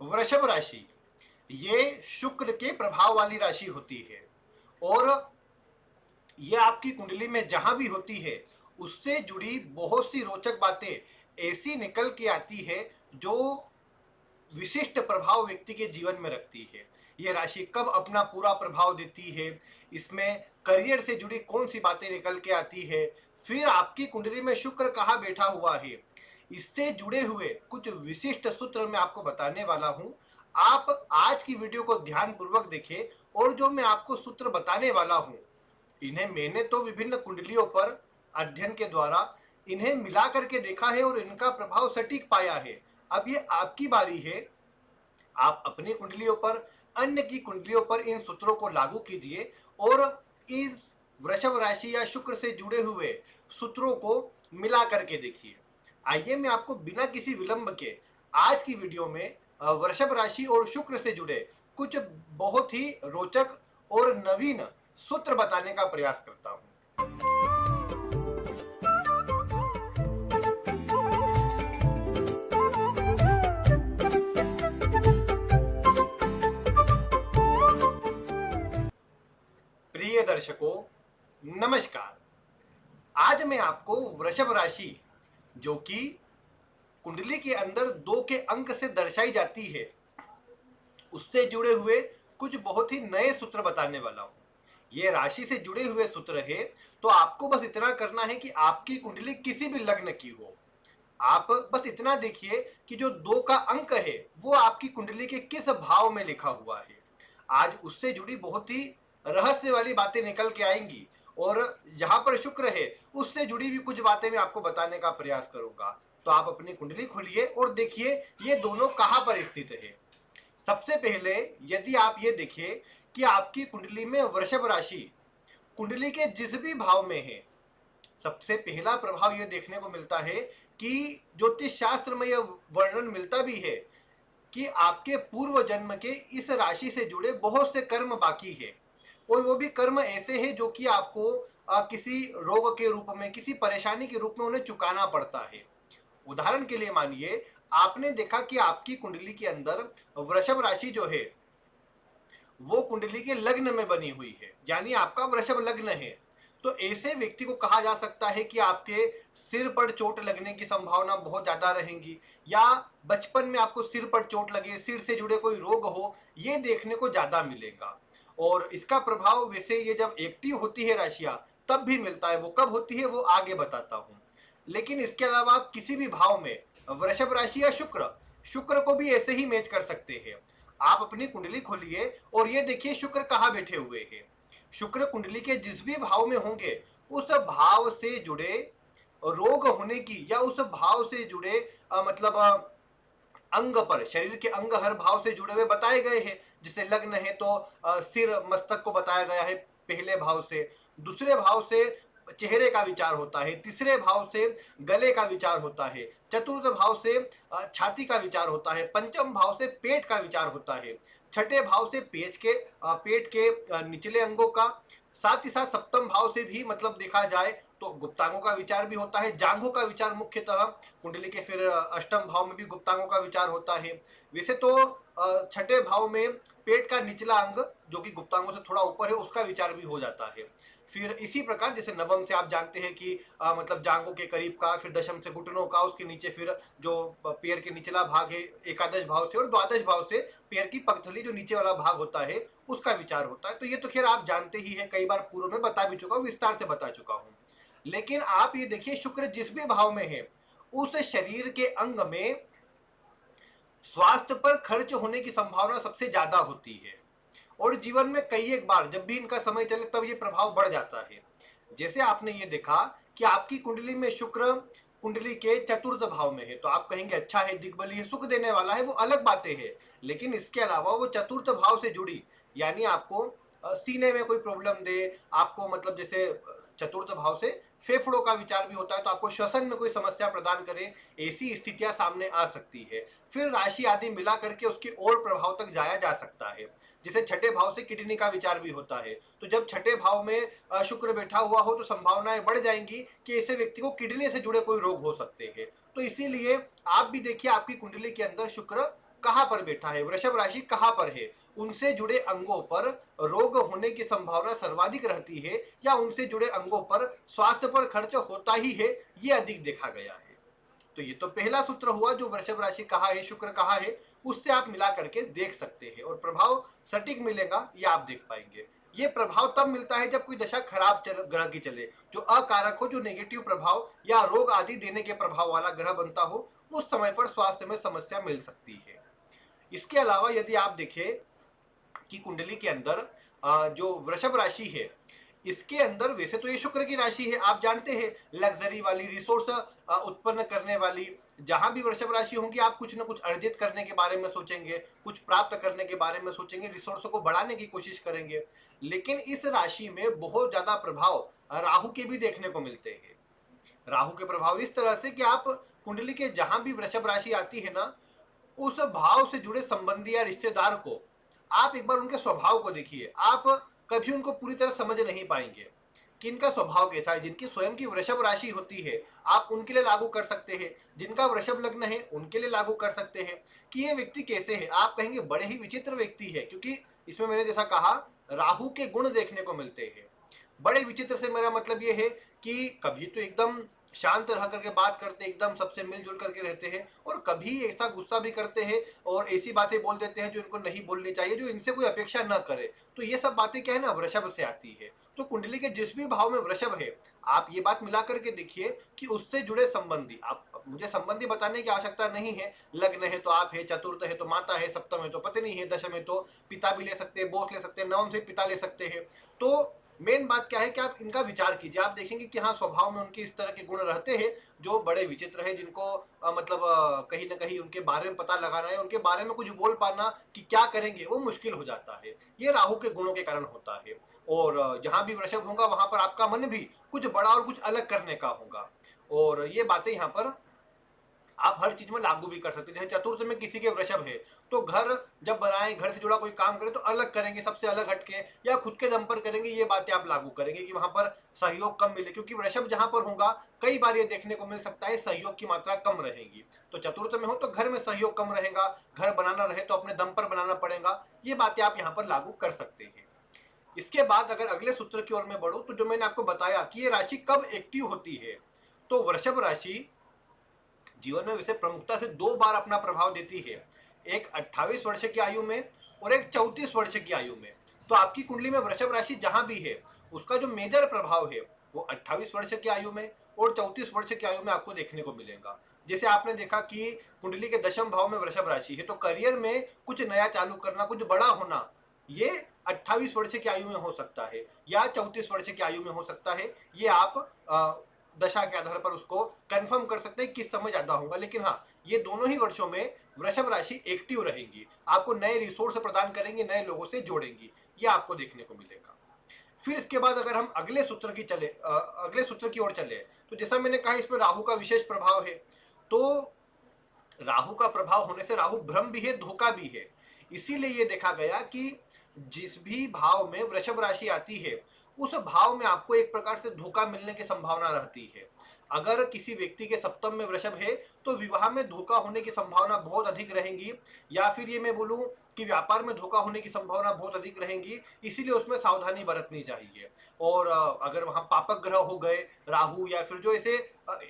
वृषभ राशि ये शुक्र के प्रभाव वाली राशि होती है और ये आपकी कुंडली में जहां भी होती है उससे जुड़ी बहुत सी रोचक बातें ऐसी निकल के आती है जो विशिष्ट प्रभाव व्यक्ति के जीवन में रखती है। यह राशि कब अपना पूरा प्रभाव देती है, इसमें करियर से जुड़ी कौन सी बातें निकल के आती है, फिर आपकी कुंडली में शुक्र कहाँ बैठा हुआ है, इससे जुड़े हुए कुछ विशिष्ट सूत्र मैं आपको बताने वाला हूं। आप आज की वीडियो को ध्यान पूर्वक देखें और जो मैं आपको सूत्र बताने वाला हूं इन्हें मैंने तो विभिन्न कुंडलियों पर अध्ययन के द्वारा इन्हें मिला करके देखा है और इनका प्रभाव सटीक पाया है। अब ये आपकी बारी है, आप अपनी कुंडलियों पर, अन्य की कुंडलियों पर इन सूत्रों को लागू कीजिए और इस वृषभ राशि या शुक्र से जुड़े हुए सूत्रों को मिला करके देखिए। आइए मैं आपको बिना किसी विलंब के आज की वीडियो में वृषभ राशि और शुक्र से जुड़े कुछ बहुत ही रोचक और नवीन सूत्र बताने का प्रयास करता हूं। प्रिय दर्शकों, नमस्कार। आज मैं आपको वृषभ राशि जो कि कुंडली के अंदर 2 के अंक से दर्शाई जाती है उससे जुड़े हुए कुछ बहुत ही नए सूत्र बताने वाला हूं। ये राशि से जुड़े हुए सूत्र है, तो आपको बस इतना करना है कि आपकी कुंडली किसी भी लग्न की हो, आप बस इतना देखिए कि जो 2 का अंक है वो आपकी कुंडली के किस भाव में लिखा हुआ है। आज उससे जुड़ी बहुत ही रहस्य वाली बातें निकल के आएंगी और जहां पर शुक्र है उससे जुड़ी भी कुछ बातें मैं आपको बताने का प्रयास करूंगा। तो आप अपनी कुंडली खोलिए और देखिए ये दोनों कहां पर स्थित है। सबसे पहले यदि आप ये देखें कि आपकी कुंडली में वृषभ राशि कुंडली के जिस भी भाव में है, सबसे पहला प्रभाव यह देखने को मिलता है कि ज्योतिष शास्त्र में यह वर्णन मिलता भी है कि आपके पूर्व जन्म के इस राशि से जुड़े बहुत से कर्म बाकी है और वो भी कर्म ऐसे हैं जो कि आपको किसी रोग के रूप में, किसी परेशानी के रूप में उन्हें चुकाना पड़ता है। उदाहरण के लिए मानिए आपने देखा कि आपकी कुंडली के अंदर वृषभ राशि जो है वो कुंडली के लग्न में बनी हुई है, यानी आपका वृषभ लग्न है। तो ऐसे व्यक्ति को कहा जा सकता है कि आपके सिर पर चोट लगने की संभावना बहुत ज्यादा रहेगी, या बचपन में आपको सिर पर चोट लगे, सिर से जुड़े कोई रोग हो, ये देखने को ज्यादा मिलेगा। और इसका प्रभाव वैसे ये जब एक्टिव होती है राशियां तब भी मिलता है, वो कब होती है वो आगे बताता हूं। लेकिन इसके अलावा आप किसी भी भाव में वृषभ राशि या शुक्र शुक्र को भी ऐसे ही मैच कर सकते हैं। आप अपनी कुंडली खोलिए और ये देखिए शुक्र कहाँ बैठे हुए हैं। शुक्र कुंडली के जिस भी भाव में होंगे उस भाव से जुड़े रोग होने की या उस भाव से जुड़े मतलब अंग पर, शरीर के अंग हर भाव से जुड़े हुए बताए गए हैं। जिसे लग्न है तो सिर मस्तक को बताया गया है पहले भाव से, दूसरे भाव से चेहरे का विचार होता है, तीसरे भाव से गले का विचार होता है, चतुर्थ भाव से छाती का विचार होता है, पंचम भाव से पेट का विचार होता है, छठे भाव से पेट के निचले अंगों का, साथ ही साथ सप्तम भाव से भी मतलब देखा जाए तो गुप्तांगों का विचार भी होता है। जांघों का विचार मुख्यतः कुंडली के फिर अष्टम भाव में भी गुप्तांगों का विचार होता है। वैसे तो छठे भाव में पेट का निचला अंग जो कि गुप्तांगों से थोड़ा ऊपर है उसका विचार भी हो जाता है। फिर इसी प्रकार जैसे नवम से आप जानते हैं कि मतलब जांघों के करीब का, फिर दशम से घुटनों का, उसके नीचे फिर जो पैर के निचला भाग है एकादश भाव से, और द्वादश भाव से पैर की पगथली जो नीचे वाला भाग होता है उसका विचार होता है। तो ये तो खैर आप जानते ही है, कई बार पूर्व में बता भी चुका हूँ, विस्तार से बता चुका हूँ। लेकिन आप ये देखिए शुक्र जिस भी भाव में है उस शरीर के अंग में स्वास्थ्य पर खर्च होने की संभावना सबसे ज्यादा होती है और जीवन में कई एक बार जब भी इनका समय चले तब ये प्रभाव बढ़ जाता है। जैसे आपने ये देखा कि आपकी कुंडली में शुक्र कुंडली के चतुर्थ भाव में है, तो आप कहेंगे अच्छा है, दिग्बली है, सुख देने वाला है, वो अलग बातें है। लेकिन इसके अलावा वो चतुर्थ भाव से जुड़ी, यानी आपको सीने में कोई प्रॉब्लम दे, आपको मतलब जैसे चतुर्थ भाव से फेफड़ों का विचार भी होता है तो आपको श्वसन में कोई समस्या प्रदान करे, ऐसी स्थितियां सामने आ सकती है। फिर राशि आदि मिला करके उसके और प्रभाव तक जाया जा सकता है। जैसे छठे भाव से किडनी का विचार भी होता है, तो जब छठे भाव में शुक्र बैठा हुआ हो तो संभावनाएं बढ़ जाएंगी कि ऐसे व्यक्ति को किडनी से जुड़े कोई रोग हो सकते हैं। तो इसीलिए आप भी देखिए आपकी कुंडली के अंदर शुक्र कहाँ पर बैठा है, वृषभ राशि कहाँ पर है, उनसे जुड़े अंगों पर रोग होने की संभावना सर्वाधिक रहती है या उनसे जुड़े अंगों पर स्वास्थ्य पर खर्च होता ही है, ये अधिक देखा गया है। तो ये तो पहला सूत्र हुआ जो वृषभ राशि कहाँ है, शुक्र कहाँ है, उससे आप मिला करके देख सकते हैं और प्रभाव सटीक मिलेगा ये आप देख पाएंगे। ये प्रभाव तब मिलता है जब कोई दशा खराब ग्रह की चले, जो अकारक हो, जो नेगेटिव प्रभाव या रोग आदि देने के प्रभाव वाला ग्रह बनता हो, उस समय पर स्वास्थ्य में समस्या मिल सकती है। इसके अलावा यदि आप देखें कि कुंडली के अंदर जो वृषभ राशि है, इसके अंदर वैसे तो ये शुक्र की राशि है, आप जानते हैं, लग्जरी वाली, रिसोर्स उत्पन्न करने वाली। जहां भी वृषभ राशि होंगी आप कुछ ना कुछ अर्जित करने के बारे में सोचेंगे, कुछ प्राप्त करने के बारे में सोचेंगे, रिसोर्स को बढ़ाने की कोशिश करेंगे। लेकिन इस राशि में बहुत ज्यादा प्रभाव राहु के भी देखने को मिलते हैं। राहु के प्रभाव इस तरह से कि आप कुंडली के जहां भी वृषभ राशि आती है ना, उस भाव से जुड़े संबंधी या रिश्तेदार को आप एक बार उनके स्वभाव को देखिए, आप कभी उनको पूरी तरह समझ नहीं पाएंगे कि इनका स्वभाव कैसा है। जिनकी स्वयं की वृषभ राशि होती है आप उनके लिए लागू कर सकते हैं, जिनका वृषभ लग्न है उनके लिए लागू कर सकते हैं कि ये व्यक्ति कैसे है। आप कहेंगे बड़े ही विचित्र व्यक्ति है, क्योंकि इसमें मैंने जैसा कहा राहु के गुण देखने को मिलते हैं। बड़े विचित्र से मेरा मतलब ये है कि कभी तो एकदम शांत रह करके बात करते, एकदम सबसे मिलजुल करके रहते हैं, और कभी ऐसा गुस्सा भी करते हैं और ऐसी बातें बोल देते हैं जो इनको नहीं बोलनी चाहिए, जो इनसे कोई अपेक्षा न करे। तो ये सब बातें क्या है ना, वृषभ से आती है। तो कुंडली के जिस भी भाव में वृषभ है, आप ये बात मिला करके देखिए कि उससे जुड़े संबंधी, आप मुझे संबंधी बताने की आवश्यकता नहीं है। लग्न है तो आप है, चतुर्थ है तो माता है, सप्तम है तो पत्नी है, दशम है तो पिता भी ले सकते हैं, बॉस ले सकते हैं, नवम से पिता ले सकते हैं। तो मेन बात क्या है कि आप इनका विचार कीजिए, आप देखेंगे कि हाँ स्वभाव में उनके इस तरह के गुण रहते हैं जो बड़े विचित्र है, जिनको मतलब कहीं ना कहीं उनके बारे में पता लगाना है, उनके बारे में कुछ बोल पाना कि क्या करेंगे वो मुश्किल हो जाता है। ये राहु के गुणों के कारण होता है। और जहां भी वृषभ होगा वहां पर आपका मन भी कुछ बड़ा और कुछ अलग करने का होगा, और ये बातें यहाँ पर आप हर चीज में लागू भी कर सकते हैं। जैसे चतुर्थ में किसी के वृषभ है तो घर जब बनाए, घर से जुड़ा कोई काम करे तो अलग करेंगे, सबसे अलग हटके या खुद के दम पर करेंगे, ये बातें आप लागू करेंगे कि वहां पर सहयोग कम मिले, क्योंकि वृषभ जहां पर होगा कई बार ये देखने को मिल सकता है सहयोग की मात्रा कम रहेगी। तो चतुर्थ में हो तो घर में सहयोग कम रहेगा, घर बनाना रहे तो अपने दम पर बनाना पड़ेगा, ये बातें आप यहाँ पर लागू कर सकते हैं। इसके बाद अगर अगले सूत्र की ओर में बढ़ो तो जो मैंने आपको बताया कि ये राशि कब एक्टिव होती है, तो वृषभ राशि जीवन में वैसे प्रमुखता से दो बार अपना प्रभाव देती है, एक 28 वर्ष की आयु में और एक 34 वर्ष की आयु में। तो आपकी कुंडली में वृषभ राशि जहां भी है उसका जो मेजर प्रभाव है वो 28 वर्ष की आयु में और 34 वर्ष की आयु में आपको देखने को मिलेगा। जैसे आपने देखा कि कुंडली के दशम भाव में वृषभ राशि है तो करियर में कुछ नया चालू करना, कुछ बड़ा होना, ये 28 वर्ष की आयु में हो सकता है या 34 वर्ष की आयु में हो सकता है। ये आप दशा के आधार पर उसको कंफर्म कर सकते हैं किस समय ज्यादा होगा। लेकिन हाँ, ये दोनों ही वर्षों में वृषभ राशि एक्टिव रहेंगी, आपको नए रिसोर्स प्रदान करेंगी, नए लोगों से जोड़ेंगी, ये आपको देखने को मिलेगा। फिर इसके बाद अगर हम अगले सूत्र की ओर चले तो जैसा मैंने कहा इसमें राहु का विशेष प्रभाव है। तो राहु का प्रभाव होने से राहु भ्रम भी है, धोखा भी है। इसीलिए ये देखा गया कि जिस भी भाव में वृषभ राशि आती है उस भाव में आपको एक प्रकार से धोखा मिलने की संभावना रहती है। अगर किसी व्यक्ति के सप्तम में वृषभ है तो विवाह में धोखा होने की संभावना बहुत अधिक रहेगी, या फिर ये मैं बोलूं कि व्यापार में धोखा होने की संभावना बहुत अधिक रहेगी, इसीलिए उसमें सावधानी बरतनी चाहिए। और अगर वहां पापक ग्रह हो गए राहु, या फिर जो ऐसे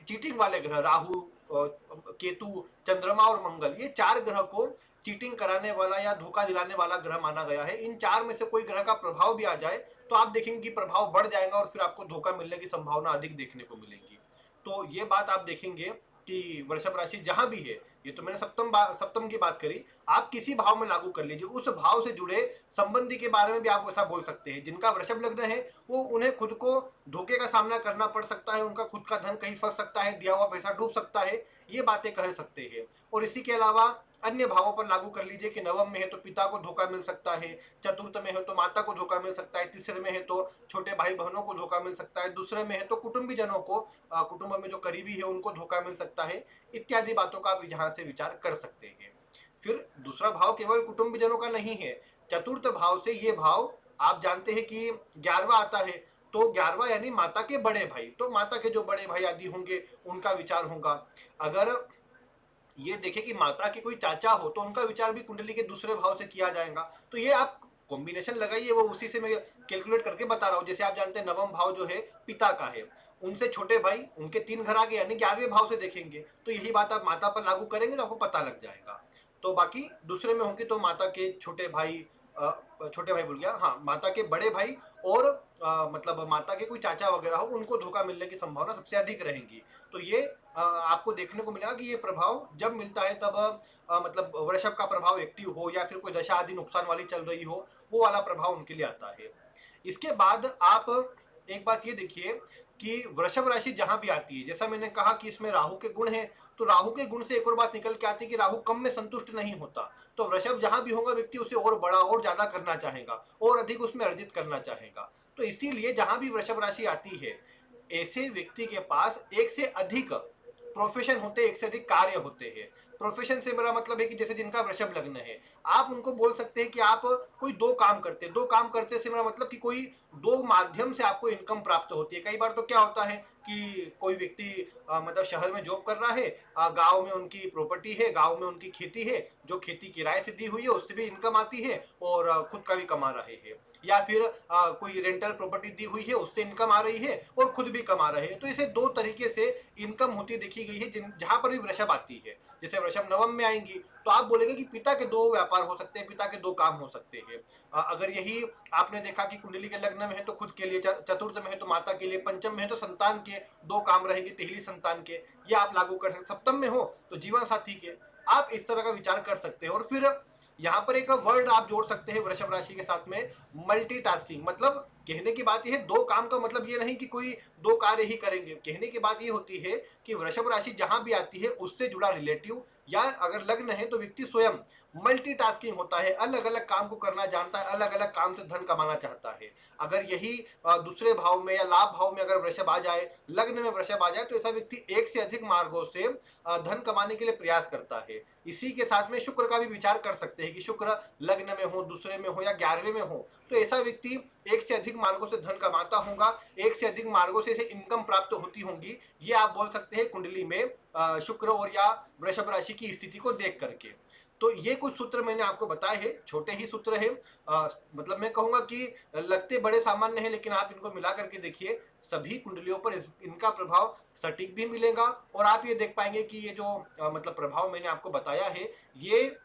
चीटिंग वाले ग्रह राहु, केतु, चंद्रमा और मंगल, ये चार ग्रह को चीटिंग कराने वाला या धोखा दिलाने वाला ग्रह माना गया है। इन चार में से कोई ग्रह का प्रभाव भी आ जाए तो आप देखेंगे कि प्रभाव बढ़ जाएगा और फिर आपको धोखा मिलने की संभावना अधिक देखने को मिलेगी। तो ये बात आप देखेंगे कि वृषभ राशि जहां भी है, ये तो मैंने सप्तम की बात करी, आप किसी भाव में लागू कर लीजिए, उस भाव से जुड़े संबंधी के बारे में भी आप ऐसा बोल सकते हैं। जिनका वृषभ लग्न है वो उन्हें खुद को धोखे का सामना करना पड़ सकता है, उनका खुद का धन कहीं फंस सकता है, दिया हुआ पैसा डूब सकता है, ये बातें कह सकते हैं। और इसी के अलावा अन्य भावों पर लागू कर लीजिए कि नवम में है तो पिता को धोखा मिल सकता है, चतुर्थ में है तो माता को धोखा मिल सकता है, तीसरे में है तो छोटे भाई बहनों को धोखा मिल सकता है, दूसरे में है तो कुटुंबी जनों को, कुटुंब में जो करीबी है उनको धोखा मिल सकता है, इत्यादि बातों का आप यहाँ से विचार कर सकते हैं। फिर दूसरा भाव केवल कुटुंबी जनों का नहीं है, चतुर्थ भाव से ये भाव आप जानते हैं कि 11वां आता है, तो 11वां यानी माता के बड़े भाई, तो माता के जो बड़े भाई आदि होंगे उनका विचार होगा। अगर ये देखें कि माता के कोई चाचा हो तो उनका विचार भी कुंडली के दूसरे भाव से किया जाएगा। तो ये आप कॉम्बिनेशन लगाइए, वो उसी से मैं कैलकुलेट करके बता रहा हूँ। जैसे आप जानते हैं नवम भाव जो है पिता का है, उनसे छोटे भाई उनके 3 घर आगे यानी 11वें भाव से देखेंगे, तो यही बात आप माता पर लागू करेंगे तो आपको पता लग जाएगा। तो बाकी दूसरे में होंगे तो माता के छोटे भाई, छोटे भाई बोल गया, हाँ, माता के बड़े भाई और मतलब माता के कोई चाचा वगैरह हो, उनको धोखा मिलने की संभावना सबसे अधिक रहेगी। तो ये आपको देखने को मिलेगा कि ये प्रभाव जब मिलता है तब मतलब वृषभ का प्रभाव एक्टिव हो या फिर कोई दशा आदि नुकसान वाली चल रही हो, वो वाला प्रभाव उनके लिए आता है। इसके बाद आप एक बात ये देखिए कि वृषभ राशि जहां भी आती है, जैसा मैंने कहा कि इसमें राहु के गुण है, तो राहु के गुण से एक और बात निकल के आती है कि राहु कम में संतुष्ट नहीं होता। तो वृषभ जहां भी होगा व्यक्ति उसे और बड़ा और ज्यादा करना चाहेगा और अधिक उसमें अर्जित करना चाहेगा। तो इसीलिए जहां भी वृषभ राशि आती है, ऐसे व्यक्ति के पास एक से अधिक प्रोफेशन होते हैं, एक से अधिक कार्य होते हैं। प्रोफेशन से मेरा मतलब है कि जैसे जिनका वृषभ लग्न है, आप उनको बोल सकते हैं कि आप कोई दो काम करते हैं। दो काम करते से मेरा मतलब कि कोई दो माध्यम से आपको इनकम प्राप्त होती है। कई बार तो क्या होता है कि कोई व्यक्ति मतलब शहर में जॉब कर रहा है, गांव में उनकी प्रॉपर्टी है, गांव में उनकी खेती है, जो खेती किराए से दी हुई है उससे भी इनकम आती है और खुद का भी कमा रहे हैं। या फिर कोई रेंटल प्रॉपर्टी दी हुई है उससे इनकम आ रही है और खुद भी कमा रहे हैं। तो इसे दो तरीके से इनकम होती देखी गई है जहां पर भी वृषभ आती है। जैसे वृषभ नवम में आएंगी तो आप बोलेंगे कि पिता के दो व्यापार हो सकते हैं, पिता के दो काम हो सकते हैं। अगर यही आपने देखा कि कुंडली के लग्न में है तो खुद के लिए, चतुर्थ में है तो माता के लिए, पंचम में है तो संतान के दो काम रहेंगे, पहली संतान के, ये आप लागू कर सकते। सप्तम में हो तो जीवन साथी के, आप इस तरह का विचार कर सकते हैं। और फिर यहाँ पर एक वर्ड आप जोड़ सकते हैं वृषभ राशि के साथ में, मल्टीटास्किंग। मतलब कहने की बात यह है, दो काम का मतलब ये नहीं कि कोई दो कार्य ही करेंगे। कहने की बात ये होती है कि वृषभ राशि जहां भी आती है उससे जुड़ा रिलेटिव या अगर लग्न है तो व्यक्ति स्वयं मल्टीटास्किंग होता है, अलग अलग काम को करना जानता है, अलग अलग काम से धन कमाना चाहता है। अगर यही दूसरे भाव में या लाभ भाव में अगर वृषभ आ जाए, लग्न में वृषभ आ जाए, तो ऐसा व्यक्ति एक से अधिक मार्गों से धन कमाने के लिए प्रयास करता है। इसी के साथ में शुक्र का भी विचार कर सकते हैं कि शुक्र लग्न में हो, दूसरे में हो या 11वें में हो, तो ऐसा व्यक्ति एक से अधिक मार्गों से धन कमाता होगा, एक से अधिक मार्गों से इसे इनकम प्राप्त होती होंगी। ये आप बोल सकते हैं कुंडली में शुक्र और या वृषभ राशि की स्थिति को देख करके। तो ये कुछ सूत्र मैंने आपको बताए हैं, छोटे ही सूत्र हैं। मतलब मैं कहूंगा कि लगते बड़े सामान्य हैं, लेकिन आप इनको मिला करके देखिए, सभी कुंडलियों पर इनका प्रभाव सटीक भी मिलेगा और आप ये देख पाएंगे कि ये जो मतलब प्रभाव मैंने आपको बताया है, ये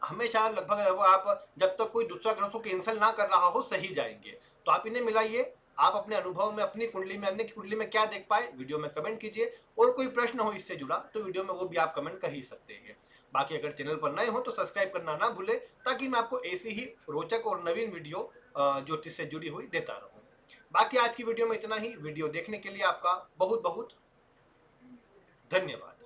हमेशा लगभग आप जब तक कोई दूसरा ग्रह उसको कैंसिल ना कर रहा हो सही जाएंगे। तो आप इन्हें मिलाइए, आप अपने अनुभव में अपनी कुंडली में, अन्य की कुंडली में क्या देख पाए वीडियो में कमेंट कीजिए। और कोई प्रश्न हो इससे जुड़ा तो वीडियो में वो भी आप कमेंट कर ही सकते हैं। बाकी अगर चैनल पर नए हो तो सब्सक्राइब करना ना भूले, ताकि मैं आपको ऐसी ही रोचक और नवीन वीडियो ज्योतिष से जुड़ी हुई देता रहूं। बाकी आज की वीडियो में इतना ही। वीडियो देखने के लिए आपका बहुत बहुत धन्यवाद।